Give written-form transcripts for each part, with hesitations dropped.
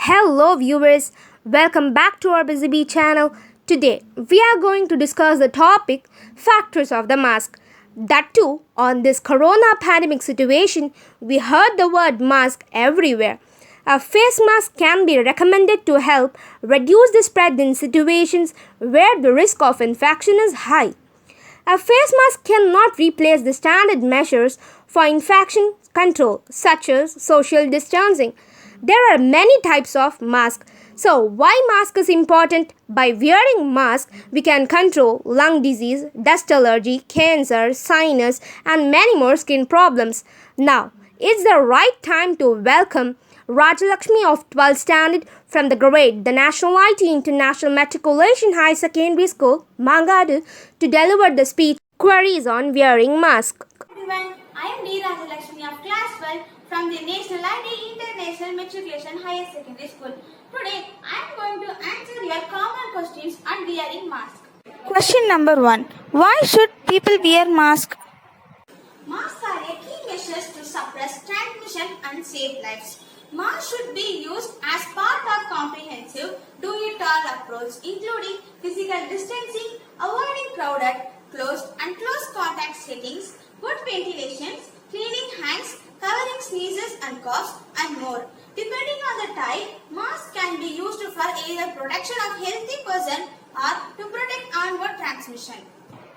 Hello viewers, welcome back to our BusyBee channel. Today we are going to discuss the topic factors of the mask. That too, on this corona pandemic situation, we heard the word mask everywhere. A face mask can be recommended to help reduce the spread in situations where the risk of infection is high. A face mask cannot replace the standard measures for infection control, such as social distancing. There are many types of masks. So, why mask is important? By wearing mask, we can control lung disease, dust allergy, cancer, sinus, and many more skin problems. Now, it's the right time to welcome Rajalakshmi of 12th Standard from the grade the National IT International Matriculation High Secondary School, Mangadu, to deliver the speech queries on wearing mask. Everyone, I am D. Rajalakshmi of class 12 from the National IT International Matriculation Higher Secondary School. Today, I am going to answer your common questions on wearing mask. Question number 1. Why should people wear mask? Masks are a key measures to suppress transmission and save lives. Masks should be used as part of comprehensive do-it-all approach, including physical distancing, avoiding crowded, closed and close contact settings, good ventilations, cleaning hands, covering sneezes and coughs, and more. Depending on the type, mask can be used for either protection of healthy person or to protect onward transmission.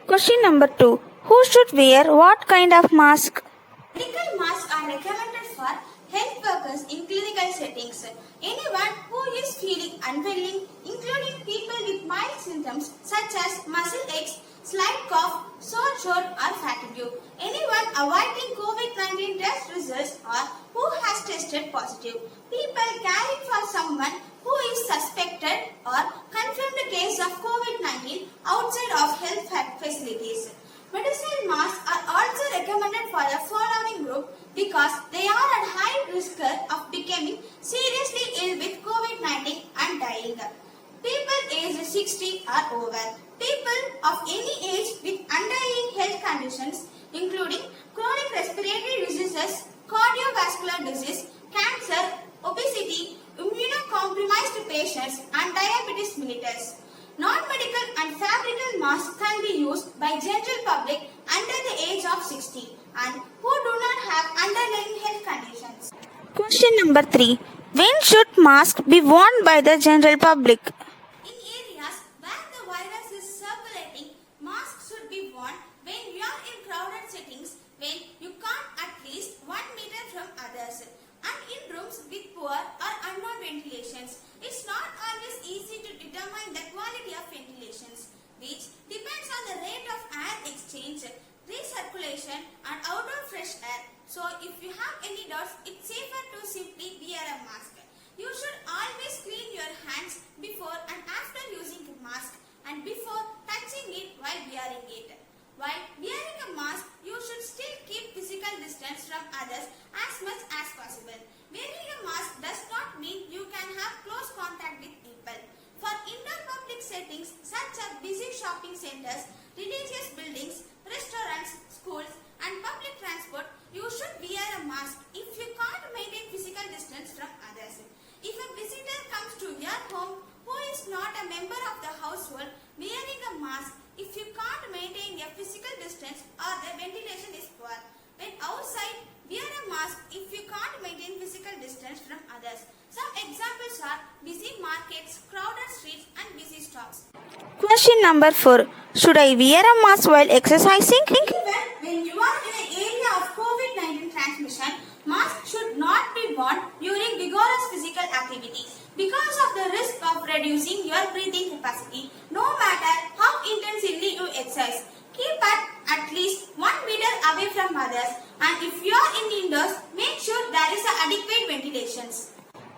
Question number 2. Who should wear what kind of mask? Medical masks are recommended for health workers in clinical settings. Anyone who is feeling unwell, including people with mild symptoms such as muscle aches, slight cough, sore throat or fatigue. Anyone awaiting COVID-19 test results or who has tested positive. People caring for someone who is suspected or confirmed case of COVID-19 outside of health facilities. Medicinal masks are also recommended for the following group because they are at high risk of becoming seriously ill with COVID-19 and dying. People aged 60 or over. People of any age with underlying health conditions including chronic respiratory diseases, cardiovascular disease, cancer, obesity, immunocompromised patients and diabetes mellitus. Non-medical and fabrical masks can be used by general public under the age of 60 and who do not have underlying health conditions. Question number 3. When should mask be worn by the general public? In areas where the virus is circulating, masks should be worn when you are in crowded settings, when you can't at least 1 meter from others, and in rooms with poor or unknown ventilations. It's not always easy to determine the quality of ventilations, which depends on the rate of air exchange, recirculation and outdoor fresh air. So if you have any doubts, it's safer to simply wear a mask. You should always clean your hands before and after using a mask and before touching it while wearing it. While wearing a mask, you should still keep physical distance from others as much as possible. Wearing a mask does not mean you can have close contact with people. For indoor public settings such as busy shopping centers, religious buildings, restaurants, schools and public transport, you should wear a mask if you can't maintain physical distance from others. If a visitor comes to your home who is not a member of the household, wearing a mask if you can't maintain a physical distance or the ventilation is poor. When outside, wear a mask if you can't maintain physical distance from others. Some examples are busy markets, crowded streets and busy stops. Question number 4. Should I wear a mask while exercising? Even when you are in an area of COVID-19 transmission, masks should not be worn during vigorous physical activity because of the risk of reducing your breathing capacity, no matter how intensively you exercise. Keep at least 1 meter away from others, and if you are in indoors, make sure there is adequate ventilations.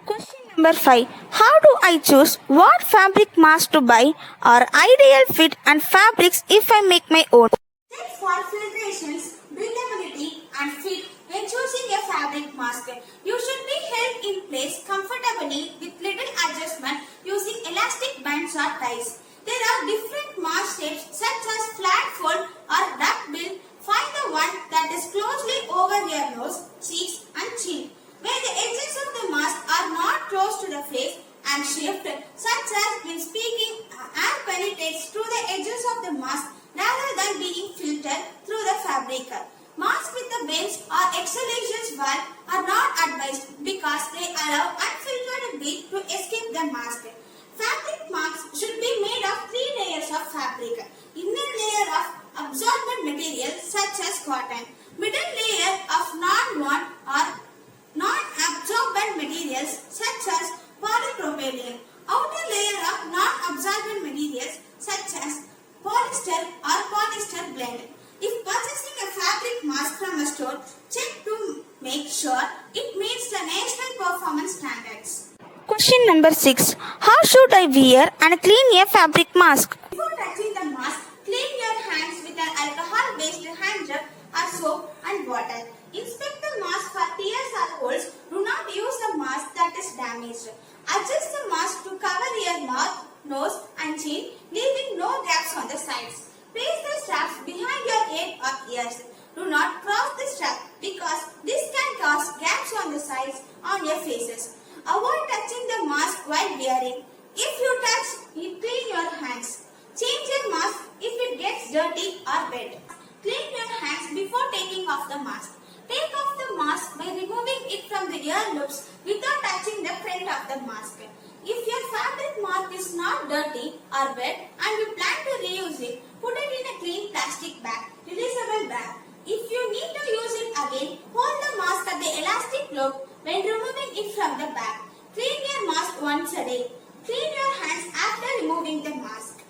Question number 5. How do I choose what fabric mask to buy or ideal fit and fabrics if I make my own? Check for filtrations, breathability and fit when choosing a fabric mask. You should be held in place comfortably with little adjustment using elastic bands or ties. There are different mask shapes such as flat fold or duck bill. Find the one that is closely over your nose, cheeks and chin. Where the edges of the mask are not close to the face, and shift, such as when speaking, air penetrates through the edges of the mask rather than being filtered through the fabric. Masks with the vents or exhalations valve are not advised because they allow unfiltered breath to escape the mask. Fabric masks should be made of 3 layers of fabric. Inner layer of absorbent material such as cotton. Middle layer of non-woven or non-absorbent materials such as polypropylene. Outer layer of non-absorbent materials such as polyester or polyester blend. If purchasing a fabric mask from a store, check to make sure it meets the national performance standards. Question number 6. How should I wear and clean a fabric mask? Before touching the mask, clean your hands with an alcohol-based hand rub or soap and water. Inspect the mask for tears or holes. Do not use a mask that is damaged. Adjust the mask to cover your mouth, nose and chin, leaving no gaps on the sides. Place the straps behind your head or ears. Do not cross the strap because this can cause gaps on the sides on your faces. Avoid touching the mask while wearing. If you touch, you clean your hands. Change your mask if it gets dirty or wet. Clean your hands before taking off the mask. Take off the mask by removing it from the ear loops without touching the front of the mask. If your fabric mask is not dirty or wet and you plan to reuse it, put it in a clean plastic bag, releasable bag. If you need to use it again, hold the mask at the elastic loop when removing it from the bag. Clean your mask once a day. Clean your hands after removing the mask.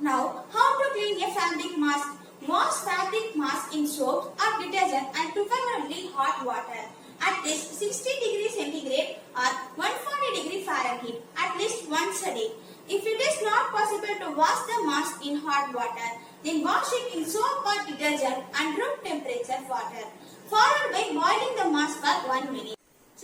Now, how to clean a fabric mask? Wash fabric mask in soap or detergent and preferably hot water at least 60 degrees centigrade or 140 degrees Fahrenheit at least once a day. If it is not possible to wash the mask in hot water, then wash it in soap or detergent and room temperature water, followed by boiling the mask for 1 minute.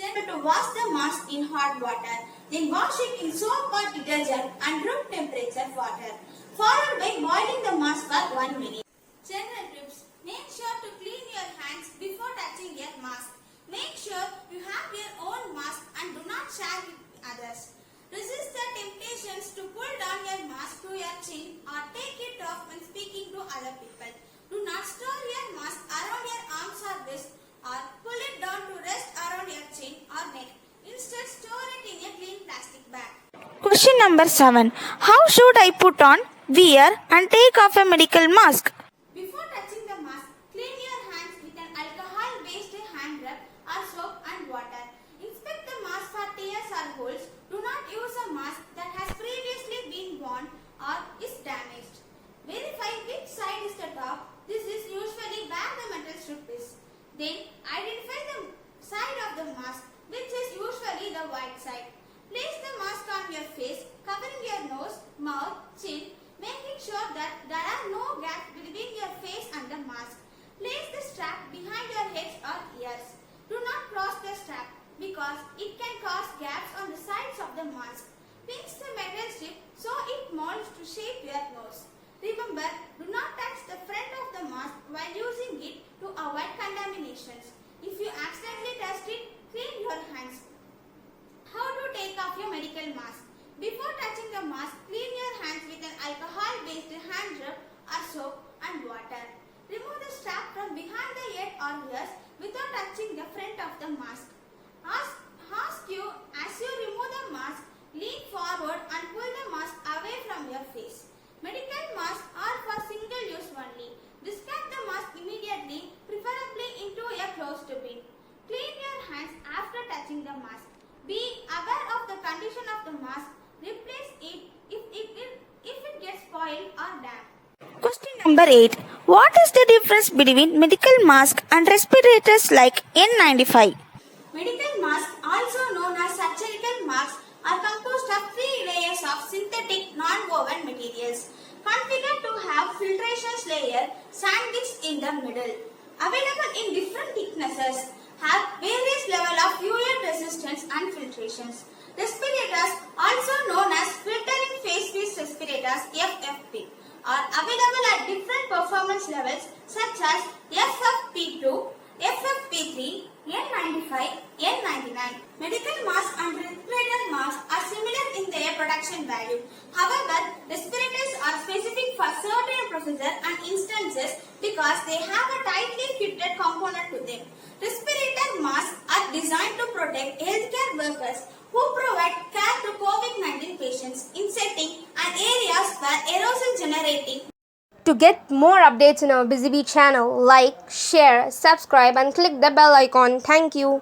To wash the mask in hot water, then wash it in soap or detergent and room temperature water, followed by boiling the mask for 1 minute. General tips: make sure to clean your hands before touching your mask. Make sure you have your own mask and do not share with others. Resist the temptations to pull down your mask to your chin or take it off when speaking to other people. Do not store your mask around your arms or wrist or pull it down to rest around your chin or neck. Instead, store it in a clean plastic bag. Question number 7. How should I put on, wear and take off a medical mask? Before touching the mask, clean your hands with an alcohol-based hand rub or soap and water. Inspect the mask for tears or holes. Do not use a mask that has previously been worn or is damaged. Verify which side is the top. This is usually where the metal strip is. Then identify the side of the mask, which is usually the white side. Place the mask on your face, covering your nose, mouth, chin, making sure that there are no gaps between your face and the mask. Place the strap behind your head or ears. Do not cross the strap because it can cause gaps on the sides of the mask. Pinch the metal strip so it molds to shape your nose. Remember, do not touch the front of the mask while using it to avoid contaminations. If you accidentally touched it, clean your hands. How to take off your medical mask? Before touching the mask, clean your hands with an alcohol-based hand rub or soap and water. Remove the strap from behind the head or ears without touching the front of the mask. Ask you as you remove the mask, lean forward and pull the mask away from your face. Medical masks are for single use only. Discard the mask immediately, preferably into a closed bin. Clean your hands after touching the mask. Be aware of the condition of the mask. Replace it if it gets spoiled or damp. Question number 8. What is the difference between medical mask and respirators like N95? Medical masks, also known as surgical masks, are composed of 3 layers of synthetic non-woven materials, configured to have filtration layer sandwiched in the middle. Available in different thicknesses, have various level of fluid resistance and filtrations. Respirators, also known as filtering phase field respirators (FFP), are available at different performance levels such as FFP2, FFP3, N95, N99. Medical masks and respirator masks are similar in protection value. However, respirators are specific for certain procedures and instances because they have a tightly fitted component to them. Respirator masks are designed to protect healthcare workers who provide care to COVID-19 patients in settings and areas where aerosol generating. To get more updates in our BusyBee channel, like, share, subscribe and click the bell icon. Thank you.